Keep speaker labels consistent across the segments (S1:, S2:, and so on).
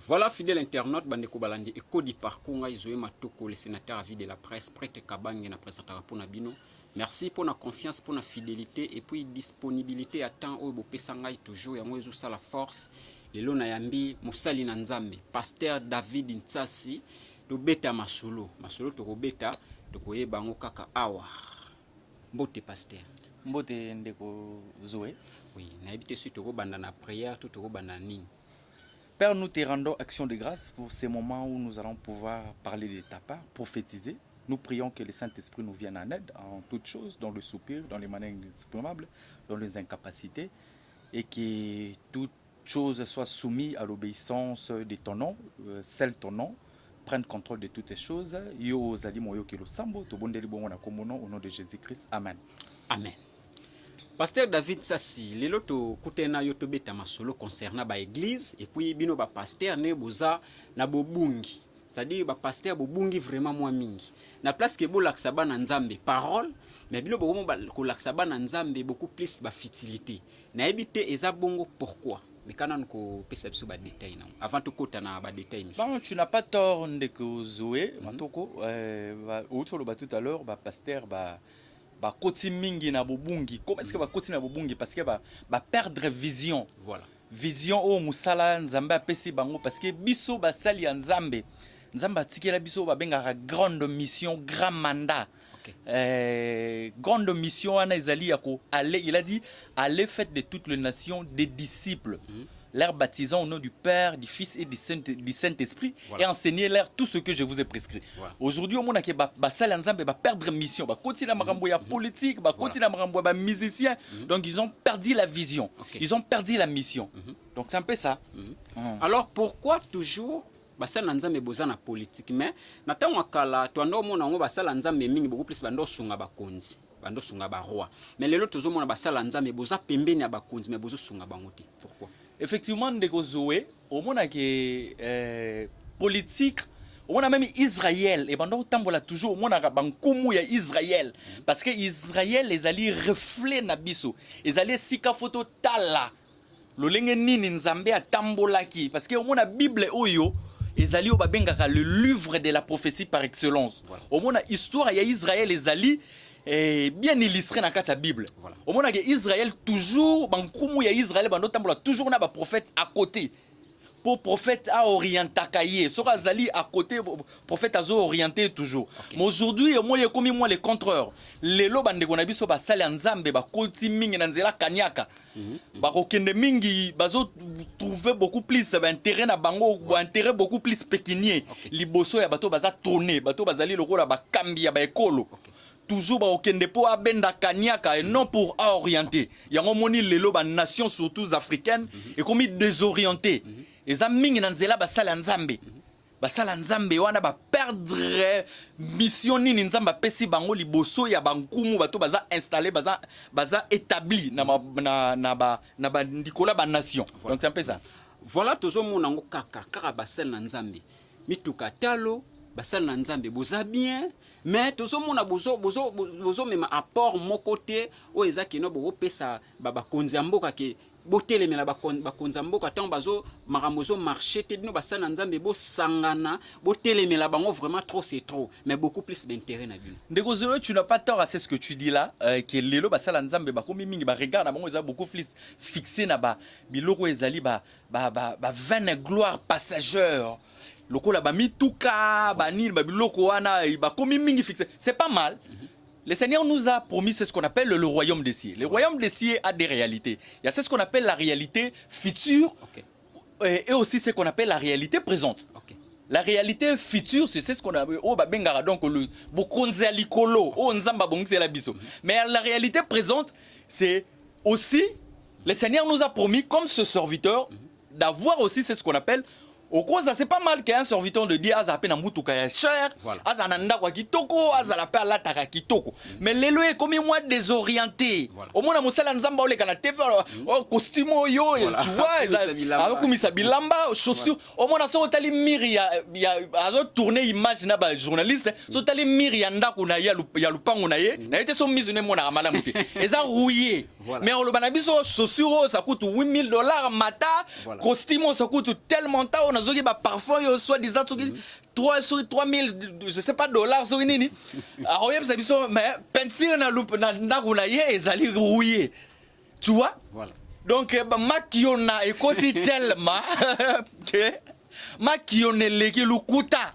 S1: Voilà, fidèle internaute, Bandeko Balandi, et Kodi Parkounga, Izoé Matoko, le sénateur à vie de la presse, prête Kabang, na présentateur pour Nabino. Merci pour la confiance, pour la fidélité et puis disponibilité à temps où Bopesangay toujours, et moi, ça la force. Le Lona Yambi, Moussali Nanzambe, pasteur David Ntsasi, do beta Masolo, Masolo to beta, to koye bango kaka awa. Mbote pasteur.
S2: Mbote ndeko Zoé.
S1: Oui, na habité sur to banda na prière, tout to banda ni.
S2: Père, nous te rendons action de grâce pour ces moments où nous allons pouvoir parler de ta part, prophétiser. Nous prions que le Saint-Esprit nous vienne en aide en toutes choses, dans le soupir, dans les manières inexprimables, dans les incapacités, et que toutes choses soient soumises à l'obéissance de ton nom, celle ton nom, prenne contrôle de toutes les choses. Yo zali moyo kilo sambo, to bondeli bongo na komono au nom de Jésus-Christ. Amen.
S1: Amen. Pasteur David Sassi, lelo to kutena yoto beta masolo concernant ba église et puis bino ba pasteur ne boza na bobungi. C'est-à-dire ba pasteur bobungi vraiment moi mingi. Na place que bo laksaba na nzambe parole, mais bino bo ba ko laksaba na nzambe beaucoup plus ba futilité. Na ebité eza bongo pourquoi? Mais quand on ko pesa biso ba détail na. Avant to kota na ba détail monsieur.
S2: Bon, tu n'as pas tort ndeko Zoé, matoko autour le tout à l'heure ba pasteur ba koti mingi na bobungi. Comment est-ce que ba koti na bobungi? Parce que ba perdre vision.
S1: Voilà.
S2: Vision o musala nzambe apesi bango parce que biso ba sali ya nzambe. Nzambe atikela biso ba benga grande mission, grand mandat. Okay. Grande mission ana ezali yako aller, il a dit allez faites de toutes les nations des disciples. Leur baptisant au nom du Père, du Fils et du Saint-Esprit, voilà. Et enseignez-leur tout ce que je vous ai prescrit. Voilà. Aujourd'hui, au monde qui va perdre mission, va continuer à marambo ya politique, va continuer à marambo ya musicien. Donc ils ont perdu la vision, ils ont perdu la mission. Donc c'est un peu ça.
S1: Alors pourquoi toujours basala nzambe boza na politique mais natango kala to ando mona ngo basala nzambe mingi beaucoup plus bando sunga bakonzi, bando sunga ba roi. Mais lelo tozo mona basala nzambe boza pembeni ya bakonzi mais bozo sunga bango te. Pourquoi?
S2: Effectivement, ndeko Zoé, au monde que politique, au monde même Israël, et pendant tambola toujours au monde bankumu ya Israël, parce que Israël les alliés reflet nabiso, les alliés sika photo tala, le lenge nini nzambe a tambolaki, parce que au monde Bible oyo, les alliés au babengaka le livre de la prophétie par excellence. Voilà. Au monde histoire ya Israël les alliés bien illustré dans la Bible. Voilà. Au moment que Israël toujours, bankumu ya Israël, toujours na ba prophète à côté. Pour prophète à orienter, sera zali à côté, prophète à orienter toujours. Okay. Mais aujourd'hui, moi il comme moi les contreurs. Les lo bande qu'on a biso ba sali nzambe ba koti mingi na nzela kanyaka. Ba kokende mingi bazo trouver beaucoup plus intérêt na bango, intérêt beaucoup plus pécunier. Liboso ya bato baza tourner, bato bazali lokola ba kambia ba ekolo. Toujours ba okende po abenda kanyaka et non pour orienter. Yango moni lelo ba nation surtout africaine et comme désorienté. Les amis nanzela ba sala nzambe. Ba sala nzambe wana ba perdre mission ni nzamba pesi bango liboso ya bankumu bato baza installé baza établi na ba ndikola ba nation. Donc c'est un peu ça.
S1: Voilà tozo monango kaka ba sala nzambe. Mituka talo ba sala nzambe boza bien. Mais tout ce monde a besoin même apport mon côté où les akino bo pesa baba konzamboka ke botele mela ba konzamboka tant bazo maramozo marché te bino basana nzambe bo sangana botele mela bango vraiment trop c'est trop mais beaucoup plus d'intérêt na bino.
S2: Ndeko Zoé, tu n'as pas tort à ce que tu dis là que lelo basala nzambe ba komi mingi ba regarde bango za beaucoup plus fixé na ba biloko ezali ba vaine gloire passagère. Lokola ba mituka ba nil ba biloko wana ba komi mingi fixé. C'est pas mal. Le Seigneur nous a promis ce qu'on appelle le royaume des cieux. Le royaume des cieux a des réalités. Il y a ce qu'on appelle la réalité future et aussi ce qu'on appelle la réalité présente. La réalité future, c'est ce qu'on a donc le bokonza likolo o nzamba bongzela biso. Mais la réalité présente, c'est aussi le Seigneur nous a promis comme ce serviteur d'avoir aussi ce qu'on appelle au cause c'est pas mal qu'un serviteur de Dieu a zappé na mutuka ya cher, a zananda kwa kitoko, a zalape ala taka kitoko. Mais l'élo est comme moi désorienté. Au moins na musala nzamba ole kana TV costume yo, tu vois, alors comme ça bilamba chaussures. Au moins na so tali miri ya azo tourner image na ba journaliste, so tali miri ya ndako na ya lupango na ye, na été so mise ne mona malamu te. Eza rouillé. Mais on le banabiso chaussures ça coûte $8,000 mata, costume ça coûte tellement temps nazoki ba parfum yo soit disant 3 3000 je sais pas dollars so nini akoyebisa biso mais peinture na loupe na ndako na ye ezali rouillé tu vois
S1: Voilà.
S2: donc makio na ekoti tellement que makio ne leki lukuta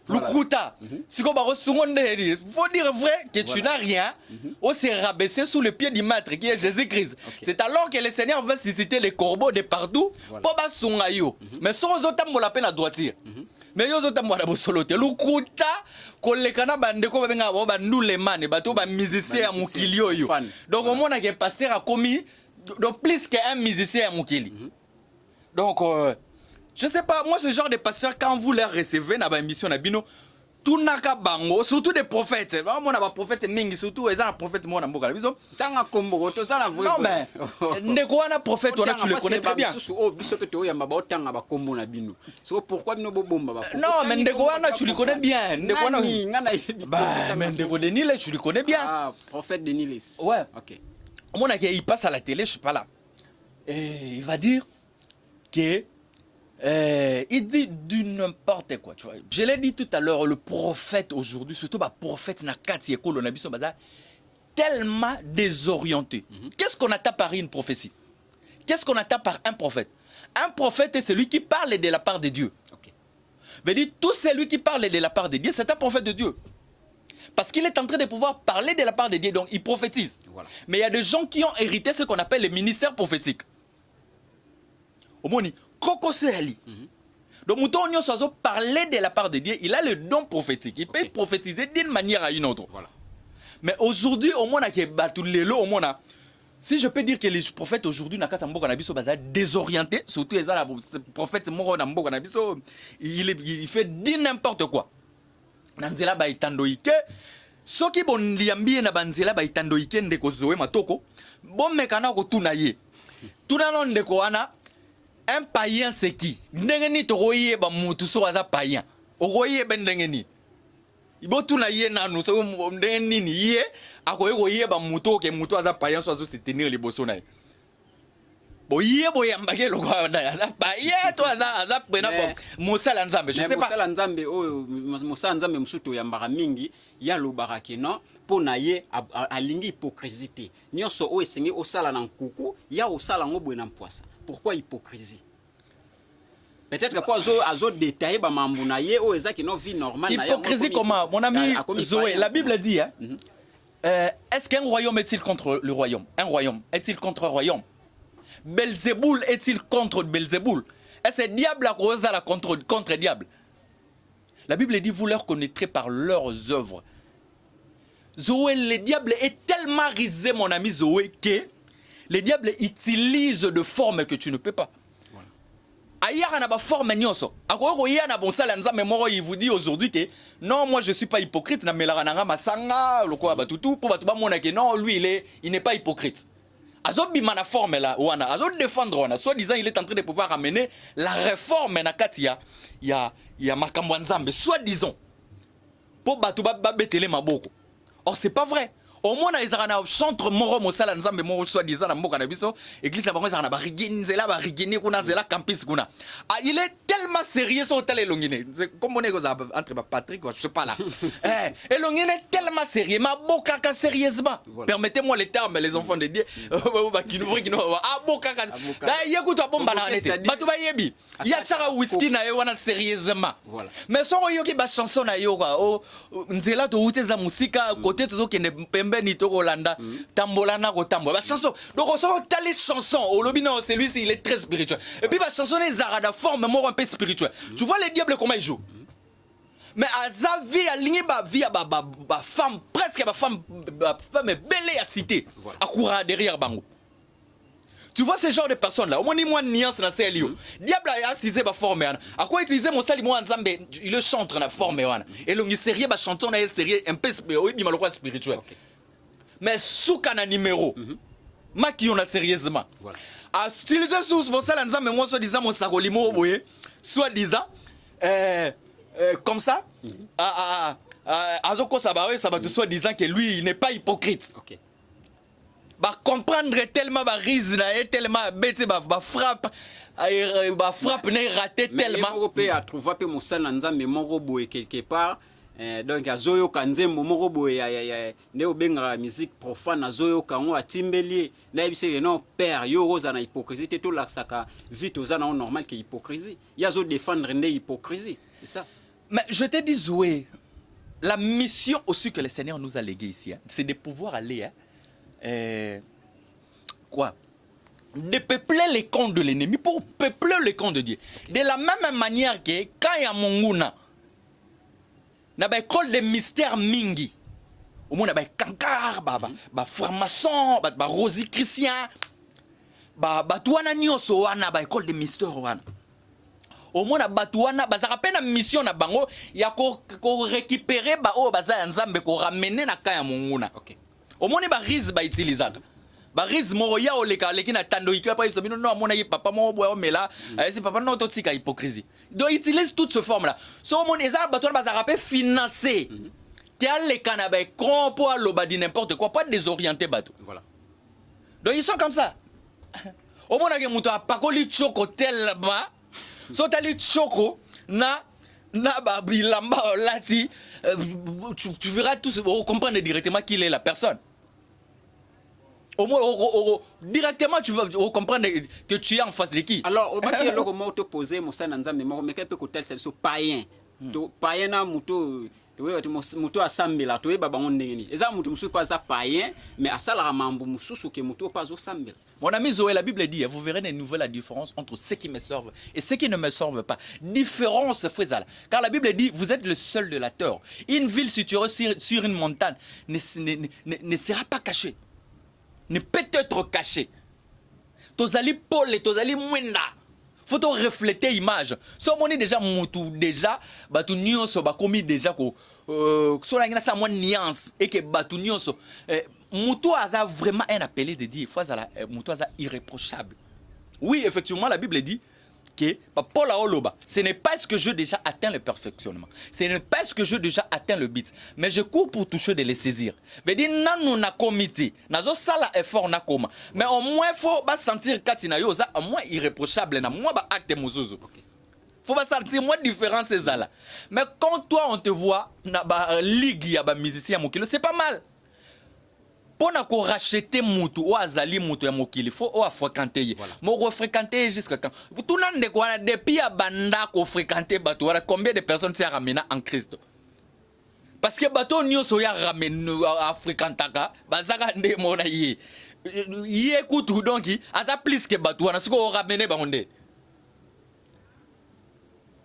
S2: lukuta siko bako sungonde faut dire vrai que tu n'as rien on s'est rabaissé sous le pied du maître qui est Jésus-Christ. C'est alors que le Seigneur veut susciter les corbeaux de partout pour ba sunga yo mais so ozotambola pe na droitier mais yo ozotambola bosolo te lukuta kolekana bandeko babenga bo bandule mane bato ba musicien ya mokili oyo donc au monde que pasteur a commis donc plus qu'un musicien ya mokili donc je sais pas, moi ce genre de pasteurs, quand vous les recevez dans l'émission Nabino, tout naka bango, surtout des prophètes. Moi, on a des prophètes mingi, surtout les prophètes, moi, on a beaucoup.
S1: Tanga kombo, to ça la vraie.
S2: Non mais, ndeko wana prophète, tu le connais très bien.
S1: Oh, biso to ya maba tanga ba kombo na bino. So pourquoi bino bomba ba?
S2: Non mais ndeko wana tu le connais bien. Ndeko wana
S1: ngana.
S2: Bah, mais ndeko Deniles, tu le connais bien.
S1: Ah, prophète Deniles.
S2: Ouais.
S1: OK.
S2: Mon a il passe à la télé, je suis pas là. Et il va dire que il dit du n'importe quoi, tu vois. Je l'ai dit tout à l'heure, le prophète aujourd'hui, surtout le prophète Nakati Ekolo Nabiso Baza, tellement désorienté. Qu'est-ce qu'on attend par une prophétie? Qu'est-ce qu'on attend par un prophète? Un prophète est celui qui parle de la part de Dieu.
S1: OK.
S2: Veut dire tout celui qui parle de la part de Dieu, c'est un prophète de Dieu. Parce qu'il est en train de pouvoir parler de la part de Dieu, donc il prophétise. Voilà. Mais il y a des gens qui ont hérité ce qu'on appelle les ministères prophétiques. Au moins, Koko Sehali. Donc, Mouton Sozo parler de la part de Dieu, il a le don prophétique. Il peut prophétiser d'une manière à une autre. Voilà. Mais aujourd'hui, au moins, si je peux dire que les prophètes aujourd'hui, désorientés, surtout les prophètes, il fait dire n'importe quoi. Nanzela ba itandoike soki bon liambi na banzela ba itandoike ndeko zoe matoko bon mekana ko tunaye tunano ndeko wana un païen c'est qui ndenge ni to koye ba mutu so aza païen o koye ben ndenge ni ibo tunaye nanu so ndenge ni ye akoye koye ba mutu ke mutu aza païen so azo se tenir liboso na ye boye boyambake loko aza païen to aza pena bon mosala nzambe je sais pas
S1: mosala nzambe oyo mosala nzambe musuto yambaka mingi ya lobaka ke non pona ye alingi hypocrisie te nyonso oyo esengi osala na nkuku ya osala ngo boye na mpwasa. Pourquoi hypocrisie? Peut-être que quoi azo détailler ba mambu na ye o ezaki no vie normale na
S2: hypocrisie comment mon ami Zoé, la Bible dit hein, est-ce qu'un royaume est-il contre le royaume? Un royaume est-il contre un royaume? Belzéboul est-il contre Belzéboul? Est-ce que diable a causé la contre diable? La Bible dit vous leur connaîtrez par leurs œuvres. Zoé, le diable est tellement risé mon ami Zoé que le diable utilise de formes que tu ne peux pas. Aïe, na ba forme nyonso. Akoyo ya na bon sala nzambe moko il vous dit aujourd'hui que non moi je suis pas hypocrite na melaka nanga masanga lokwa batutu pour batu ba mona que non lui il n'est pas hypocrite. Azobi mana forme là wana azo défendre wana soit disant il est en train de pouvoir amener la réforme na katia ya makambo nzambe soit disant pour batu ba betele maboko. Or c'est pas vrai. Au moins ils ont chantre moro mosala nzambe moro soit disant na mboka na biso église na bango na ba riginzela ba rigini kuna zela campus kuna. Ah il est tellement sérieux sur tel elongine. Comme on est entre Patrick je sais pas là. Elongine est tellement sérieux ma boka ka sérieusement. Permettez-moi les termes les enfants de Dieu ba qui nous qui nous ah boka ka. Da yekuta bomba na nete. Batu ba yebi. Ya chara whisky na wana sérieusement. Mais son yoki ba chanson na yo o nzela to uteza musika côté to kende ni toko landa tambola na ko tambola ba chanson donc on sort les chansons au lobby non c'est lui il est très spirituel et puis ba chanson les arada forme mort un peu spirituel tu vois les diables comment ils jouent mais à sa vie aligné ba vie ba femme presque ba femme belle à citer à courir derrière bango tu vois ce genre de personnes là au moins ni moi nuance na celio diable a utilisé ba forme à quoi utiliser mon sali moi nzambe il le chante na forme wana et longi sérieux ba chanson na sérieux un peu spirituel. Mais souka na numéro maki on a sérieusement à utiliser sous mon sala nzambe moi soit disant mon sakolimo boye soit disant comme ça azoko sabawe ça va te soit disant que lui il n'est pas hypocrite. OK. Ba comprendre tellement ba rise na tellement bête ba frappe ba frappe n'est raté tellement
S1: mais a trouvé pe mosala nzambe moko boye quelque part. Donc azoyo kanzembo moko boye ya ne obenga musique profane azoyo kango atimbeli na biseke non père yo roza na hypocrisie te to laksaka vite aux ana normal que hypocrisie yazo défendre ne hypocrisie c'est ça.
S2: Mais je te dis Zoé, la mission aussi que le Seigneur nous a léguée ici, hein, c'est de pouvoir aller de peupler les camps de l'ennemi pour peupler les camps de Dieu. De la même manière que quand il y a Monguna, na ba école de mystère mingi. Au moins na ba kankar, ba franc-maçon, ba Rosie Christian, ba tuana nyoso wana ba école de mystère wana. Au moins na batuana bazaka pe na mission na bango ya ko récupérer ba o baza nzambe ko ramener na kaya Monguna.
S1: OK.
S2: Au moins ba riz ba utilisaka. Bariz moro ya oleka leki na tando ikwa pa ibisa bino no amona ye papa mo boya mela c'est papa no to tika hypocrisie. Donc utilise toute ce forme là. So mon eza bato ba zarape financer. Qui a les canabé compo à l'obadi n'importe quoi pas désorienter bato.
S1: Voilà.
S2: Donc ils sont comme ça. Au moins que muto apakoli choko tellement so tali choko na ba bilamba lati tu verras tout comprendre directement qui est la personne. Au moins, directement, tu vas comprendre que tu es en face de qui.
S1: Alors, au bas, le mot te poser, mon sang n'anza, mais mais quel peut côté c'est païen. Païen na muto, muto a sambela, tu es babon neni. Et ça, muto musu pas ça païen, mais à ça la mambo musu que muto pas au sambela.
S2: Mon ami Zoé, la Bible dit, vous verrez de nouveau la différence entre ceux qui me servent et ceux qui ne me servent pas. Différence, Frézal. Car la Bible dit, vous êtes le seul de la terre. Une ville située sur une montagne ne sera pas cachée. Ne peut être caché. Tozali Paul et Tozali Mwenda. Faut to refléter image. So moni déjà mutu déjà batu nyonso ba komi déjà ko so la ngina sa mo nuance et que batu nyonso mutu aza vraiment un appelé de Dieu. Faut ça mutu aza irréprochable. Oui, effectivement la Bible dit que Paul a oloba, ce n'est pas ce que je déjà atteint le perfectionnement. Ce n'est pas ce que je déjà atteint le but, mais je cours pour toucher de les saisir. Veut dire nanu na comité, nazo sala effort na koma. Mais au moins faut ba sentir katina yo za au moins irréprochable na moi ba acte mozozo. Faut pas sentir moins différence ces là. Mais quand toi on te voit na ba ligue ya ba musicien mokilo, c'est pas mal. Pour qu'on racheter mutu ou azali mutu ya mokili faut ou fréquenter mo fréquenter jusqu'à quand tout nan de quoi depuis à banda ko fréquenter bato wala combien de personnes s'est ramené en Christ parce que bato nyoso ya ramène à fréquentaka bazaka nde mona yi kutu donc aza plus que bato wana siko ramener bangonde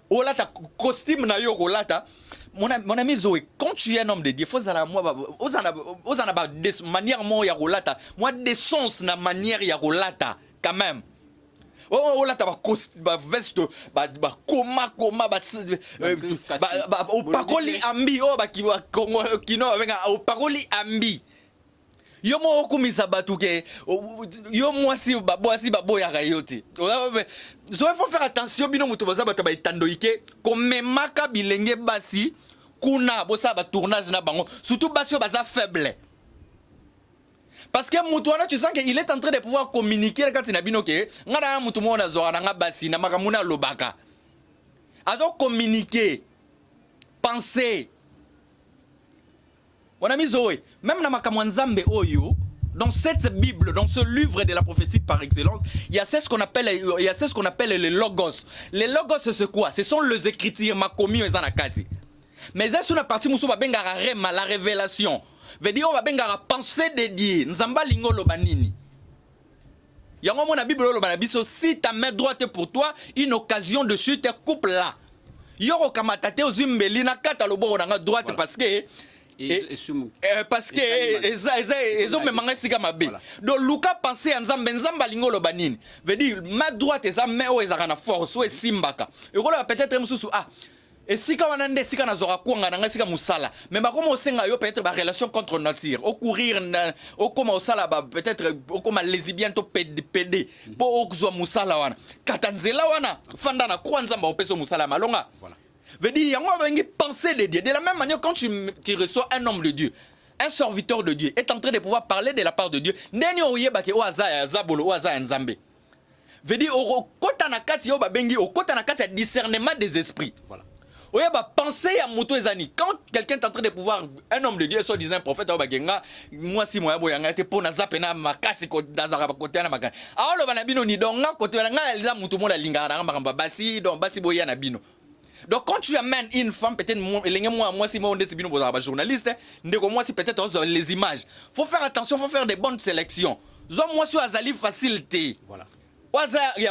S2: olata costume na yo olata. Mon ami Zoé, quand tu es un homme de Dieu, faut ça moi osana de manière moi ya rolata, moi de sens na manière ya rolata quand même. Oh là ba costume ba veste ba koma ba pakoli ambi oh ba kino venga o pakoli ambi. Yo mo okumisa batu ke yo mwasi baboya kayoti. So il faut faire attention bino muto baza bata ba itandoike komemaka bilenge basi kuna bosa ba tournage na bango surtout basi baza faible. Parce que muto wana tu sens qu'il est en train de pouvoir communiquer quand il na bino ke ngara muto mo na zora na basi na makamuna lobaka. Azo communiquer penser. Mon ami Zoé, même dans Makamwanzambe Oyo, dans cette Bible, dans ce livre de la prophétie par excellence, il y a ce qu'on appelle les logos. Les logos, c'est quoi? Ce sont les écritures makomi et zanakati. Mais c'est sur la partie où on bengara rema, la révélation. Veut dire on va bengara penser de Dieu. Nzamba lingo lobanini. Yango mon Bible lobanabiso, si ta main droite est pour toi, une occasion de chute coupe là. Yoro kamatate ozumbeli na kata lobo na droite parce que parce que ils ont même sika mabe. Donc Luka pensait en nzamba lingo lobanini. Veut dire ma droite eza main o ezaka na force o simbaka. Et voilà peut-être mususu et si quand on a si quand on a quoi on a si musala mais bah comment on sait peut-être ba relation contre nature au courir au comment sala peut-être au comment les bien to pd pour okuzwa musala wana katanzela wana fanda na kwanza mba opeso musala malonga. Voilà. Veut dire, il y a penser de Dieu. De la même manière, quand tu reçois un homme de Dieu, un serviteur de Dieu, est en train de pouvoir parler de la part de Dieu, veut dire au kota na kati yo ba bengi au kota na kati ya discernement des esprits.
S1: Voilà.
S2: Oya ba penser à moto ezani quand quelqu'un est en train de pouvoir un homme de Dieu soit disant un prophète ba genga moi si moi boyanga te pona zapena makasi ko dazaka ba côté na makasi a lo bana bino ni donga côté na nga mutu mo la linga na makamba basi donc basi boya na bino. Donc quand tu amènes une femme peut-être moi si moi on est bino ba journaliste ndeko moi si peut-être les images faut faire attention, faut faire des bonnes sélections zo moi sur azali facilité.
S1: Voilà.
S2: Parce que il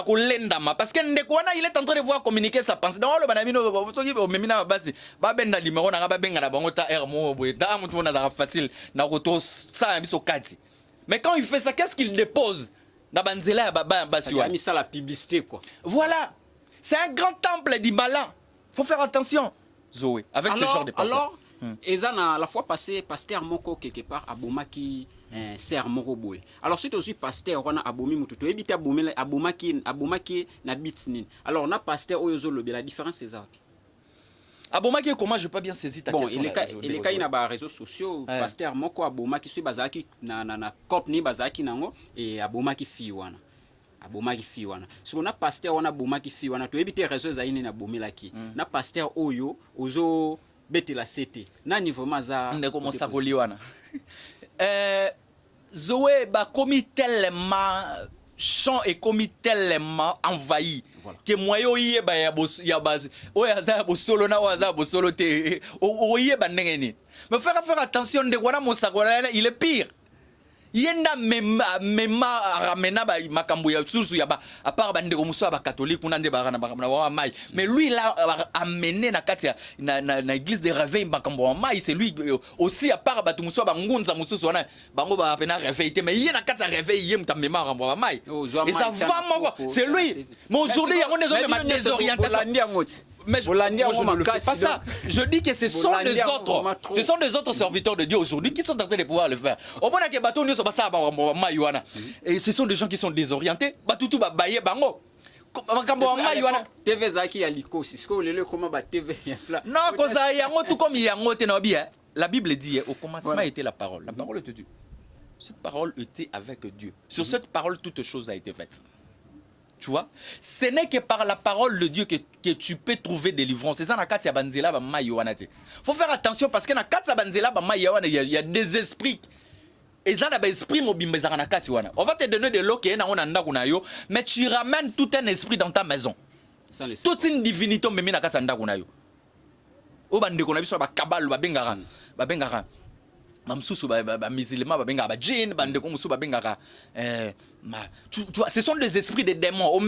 S2: est en train de voir communiquer sa pensée. Donc, le banamino, babenda limero na babenga na bangota ermo da mutu na facile na roto ça miso kati. Mais quand il fait ça, qu'est-ce qu'il dépose? Na banzela ya baba basi.
S1: Il a mis ça la publicité quoi.
S2: Voilà. C'est un grand temple d'Ibala. Faut faire attention. Zoé avec
S1: alors,
S2: ce genre de personnes.
S1: Alors, ezana la fois passée pasteur moko quelque part abomaki ser moko boy. Alors suite aussi pasteur wana abomi mututo ebita abomaki na bitinin. Alors on a pasteur oyozo lobi la différence c'est ça.
S2: Abomaki comment je peux bien saisir ta question.
S1: Il est na ba réseaux sociaux pasteur moko abomaki sui bazaki na cop ni bazaki nango et abomaki fi wana. Abomaki fi wana. Si on a pasteur wana abomaki fi wana to ebite réseaux za ine na bomelaki. Na pasteur oyo ozo bete la CT. Na niveau maza
S2: ndeko mosakoli wana. Zoé ba commis tellement champ et commis tellement envahi que moyo yeba ya oya za bosolo na waza bosolo te o yeba ndengeni. Mais faire attention ndeko wana mosakola il est pire. Yenda mema ramena ba makambo ya susu ya ba à part ba ndeko muso ba catholique kuna nde ba na wa mai mais lui là amené na kati na église de réveil makambo wa mai c'est lui aussi à part ba muso ba ngunza mususu wana bango ba pena réveil mais il na kati ya réveil yem ta mema makambo wa mai et ça va moi c'est lui mais aujourd'hui il y a des désorientation. Mais je ne fais pas ça. Je dis que ce sont des autres serviteurs de Dieu aujourd'hui qui sont en train de pouvoir le faire. Au moment que bateau ne soit pas ça, et ce sont des gens qui sont désorientés. Batutu ba baye bango.
S1: TV zaki ya likosi. Est-ce que le comment ba TV là?
S2: Non, koza yango tout comme yango te no bien. La Bible dit au commencement était la parole. La parole était Dieu. Cette parole était avec Dieu. Sur cette parole toute chose a été faite. Tu vois, ce n'est que par la parole de Dieu que tu peux trouver délivrance. C'est ça, il faut faire attention parce que il y a des esprits. Et ça, on va te donner de l'eau mais tu ramènes tout un esprit dans ta maison. Toute une divinité. Ce sont des esprits de démons.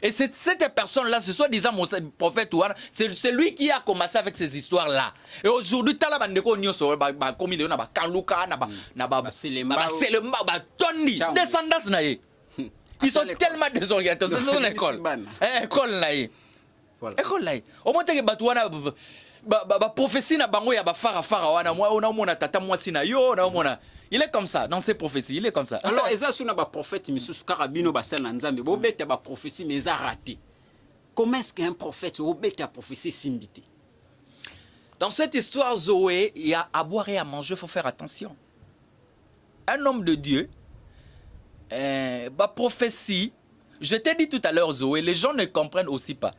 S2: Et cette personne-là, ce soit disant mon prophète, c'est lui qui a commencé avec ces histoires-là. Et aujourd'hui, ils sont tellement désorientés. C'est son école. Prophétie na bango ya ba fara wana moi on a tata moi sina yo na mona il est comme ça dans ses prophéties il est comme ça.
S1: Alors eza suna ba prophète misusu karabino ba sala nzambe bo beta ba prophétie mais eza raté. Comment est-ce qu'un prophète au beta prophétie simbité?
S2: Dans cette histoire Zoé, il y a à boire et à manger, faut faire attention. Un homme de Dieu ba prophétie, je t'ai dit tout à l'heure Zoé, les gens ne comprennent aussi pas.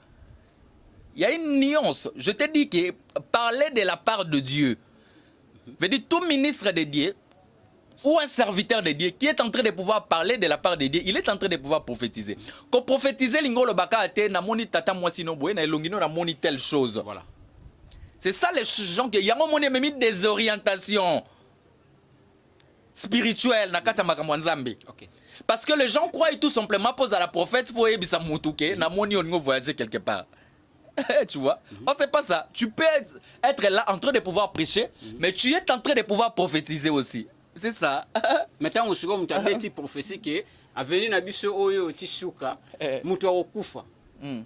S2: Il y a une nuance. Je te dis que parler de la part de Dieu veut dire tout ministre de Dieu ou un serviteur de Dieu qui est en train de pouvoir parler de la part de Dieu, il est en train de pouvoir prophétiser. Quand prophétiser l'ingolo baka ate na moni tata mwasi no boye na elongino na moni telle chose. Voilà. C'est ça les gens qui y a un moment même des orientations spirituelles na kata makambo nzambe. OK. Parce que les gens croient tout simplement pose à la prophète faut ebisa mutuke na moni ongo voyager quelque part. Tu vois, on sait pas ça. Tu peux être là en train de pouvoir prêcher, mais tu es en train de pouvoir prophétiser aussi. C'est ça.
S1: Maintenant, on se voit une petite prophétie qui a venu na biso oyo tishuka, mutu akufa.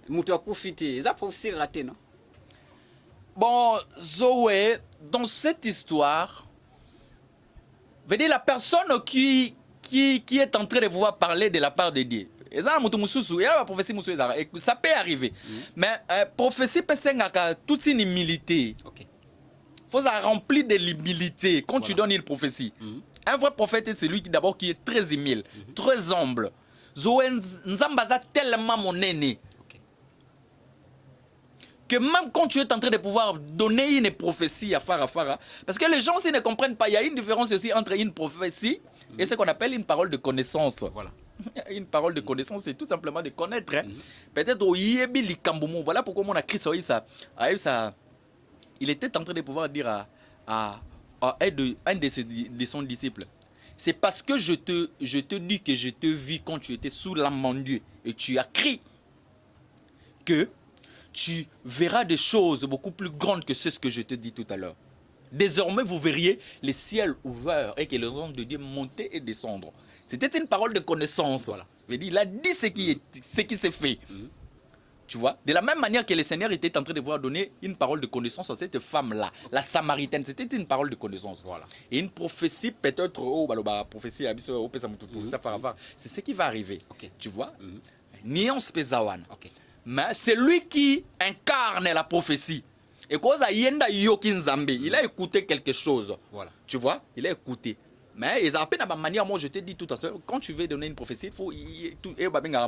S1: Mutu akufite. Ça prophétie ratée, non?
S2: Bon, Zoé, dans cette histoire, veut dire la personne qui est en train de pouvoir parler de la part de Dieu. Et ça, peut arriver. Mais prophétie peut être toute une humilité. Il faut remplir de l'humilité quand tu donnes une prophétie. Un vrai prophète est celui qui d'abord qui est très humble, très humble. Zoé Nzambaza tellement mon aîné. Que même quand tu es en train de pouvoir donner une prophétie à Farah, parce que les gens aussi ne comprennent pas, il y a une différence aussi entre une prophétie et ce qu'on appelle une parole de connaissance.
S1: Voilà.
S2: Une parole de connaissance, c'est tout simplement de connaître. Hein. Peut-être au Yébi Likamboumou, voilà pourquoi mon Christ ça. Il était en train de pouvoir dire à un de son disciple, c'est parce que je te dis que je te vis quand tu étais sous l'âme mon Dieu et tu as crié que tu verras des choses beaucoup plus grandes que ce que je te dis tout à l'heure. Désormais, vous verriez les ciels ouverts et que les anges de Dieu monter et descendre. C'était une parole de connaissance. Voilà. Il a dit ce qui s'est fait. Tu vois, de la même manière que le Seigneur était en train de voir donner une parole de connaissance à cette femme-là, la Samaritaine, c'était une parole de connaissance. Voilà. Et une prophétie, peut-être, prophétie, c'est ce qui va arriver. Okay. Tu vois, Nuance Pezawan. Mais c'est lui qui incarne la prophétie. Et quand il a écouté quelque chose. Voilà. Tu vois, il a écouté. Mais ils appellent à ma manière, moi je te dis tout à l'heure, quand tu veux donner une prophétie, il faut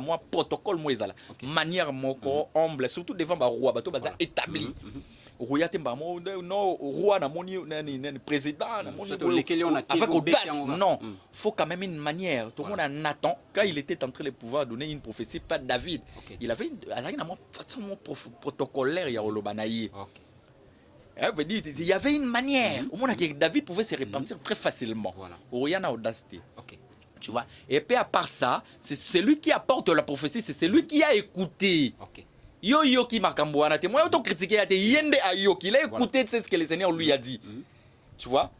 S2: moi protocole moi manière moi humble, surtout devant le roi, établi. Roi roi na moni président avec audace. Non, faut quand même une manière. Tout le monde en attend. Quand il était en train de pouvoir donner une prophétie, pas David, il avait une protocolaire ya olobanaye. Il y avait une manière. Au moins, David pouvait se repentir très facilement. Il y a une audacité. Tu vois. Et puis à part ça, c'est celui qui apporte la prophétie, c'est celui qui a écouté. Yo qui m'a camboana. Moi, je critiqué Yende Ayoki. Il a écouté ce que le Seigneur lui a dit. Tu vois.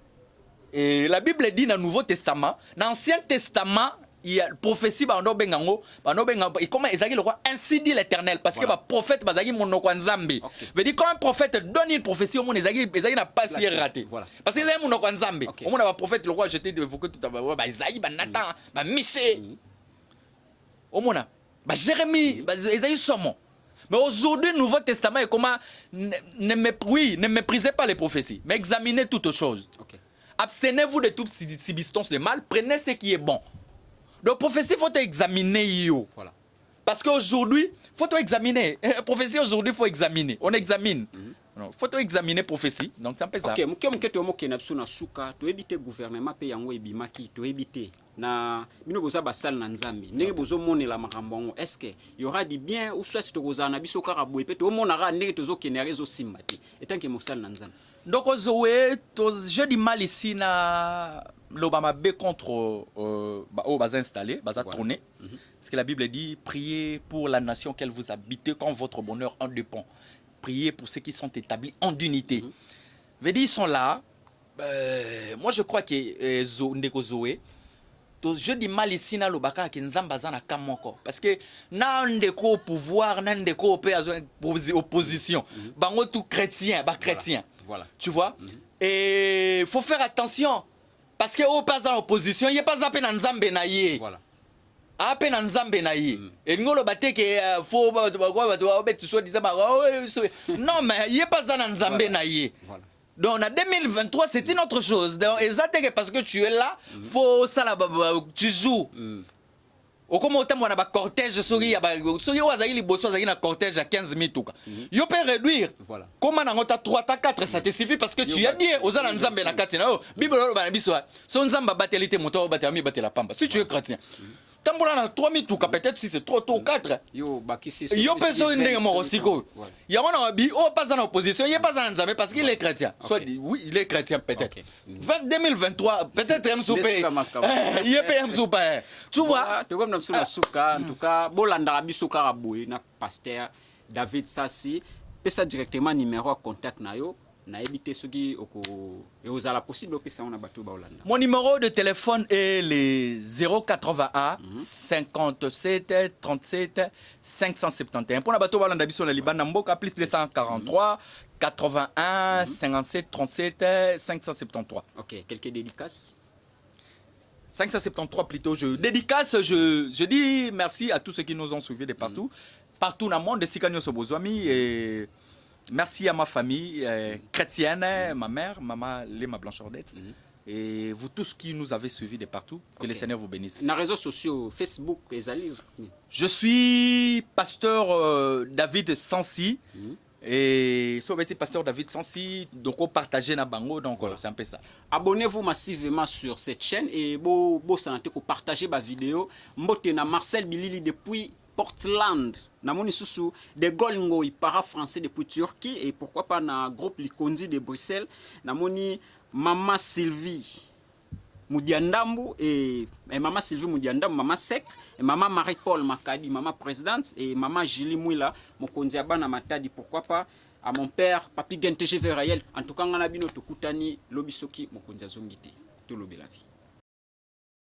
S2: Et la Bible dit dans le Nouveau Testament, dans l'Ancien Testament, il y a prophétie et comment Ezaki le roi ainsi dit l'Éternel parce que le prophète bazaki monoko nzambe veut dire quand un prophète donne une prophétie au monde Ezaki n'a pas si raté parce que Ezaki monoko nzambe au monde le prophète le roi jeté évoqué tout à l'heure Isaïe Nathan Michée au monde Jérémie Ezaki somo. Mais aujourd'hui, le Nouveau Testament est comment ne méprisez pas les prophéties mais examinez toutes choses. Abstenez-vous de toute substance de mal, prenez ce qui est bon. Donc, prophétie, il faut examiner. Voilà. Parce qu'aujourd'hui, il faut examiner. Prophétie, aujourd'hui, il faut examiner. On examine. Il faut examiner prophétie. Donc, c'est un peu ça.
S1: Ok, tu évites le gouvernement, tu évites na bino boza basal na nzambi ndenge bozo monela makambo est-ce que y aura du bien ou soit to boza na biso kaka boye pe to monara ndenge tozo kenere zo simbati etanke mosal na nzambi.
S2: Donc Zoé, j'ai du mal ici na l'Obama B contre bas installé, bas tourné. Parce que la Bible dit priez pour la nation qu'elle vous habite quand votre bonheur en dépend. Priez pour ceux qui sont établis en unité. Veut dire ils sont là. Moi je crois que ndeko Zoé je dis mal ici na lobaka ki nzambaza na kamoko parce que na ndeko au pouvoir na ndeko opposition bango tout chrétien ba chrétien. Voilà. Tu vois? Et il faut faire attention. Parce que au pas en opposition, il n'y a pas à peine en Nzambe na yé. Voilà. À peine en Nzambe na yé. Et nous, le bâté que faut. Non, mais il n'y a pas en Nzambe na yé. Donc en 2023, c'est une autre chose. Donc, exactement parce que tu es là, faut ça là, tu joues. Au comme autant on a un cortège souris souris au azali bosso azali na cortège à 15 000 tout cas yo peut réduire comment na ngota 3 ta 4 ça te suffit parce que tu as dit aux ala nzambe na kati na bible lo ba biso son nzamba batelité moto batami batela pamba si tu es chrétien tambola na 3 000 tout cas peut-être si c'est 3 ou 4
S1: yo bakisi
S2: yo peut ndenge mo siko ya wana bi o pas en opposition il est pas en nzambe parce qu'il est chrétien soit oui il est chrétien peut-être 2023 peut-être M Soupé il est PM Soupé tu vois
S1: en tout cas bolanda biso kaka boye na pasteur David Sassi pesa directement numéro à contact na yo na ebité soki oko ezala possible pesa on a bato ba Holanda.
S2: Mon numéro de téléphone est le 081 57 37 571 pour na bato ba Holanda biso na Libana mboka plus 243 81 57 37 573.
S1: OK, quelques dédicaces
S2: 573 plutôt. Je dis merci à tous ceux qui nous ont suivis de partout. Partout dans le monde, de Sikanyo Sobozwami. Et merci à ma famille chrétienne, ma mère, maman Léma Blanchardette. et vous tous qui nous avez suivis de partout. Que le Seigneur vous bénisse.
S1: Na réseaux sociaux, Facebook, ezali.
S2: Je suis pasteur David Sansi. Et so pasteur David Sansi, donc on partage na bango, donc voilà. C'est un peu ça.
S1: Abonnez-vous massivement sur cette chaîne et bo santé ko partager ma vidéo. Mbote na Marcel Bilili depuis Portland. Namoni susu de Golngo il para français depuis Turquie et pourquoi pas na groupe Likondi de Bruxelles. Namoni Maman Sylvie Moudiandambu et Maman Sylvie Moudiandambu, Maman Sek et Maman Marie-Paul Makadi, Maman Présidente et Maman Julie Mouila Mokonzi Abana Matadi, pourquoi pas à mon père Papi Genteje Verayel. En tout cas, on a bino tokutani lobisoki Mokonzi Azongite. Tout lobi la vie.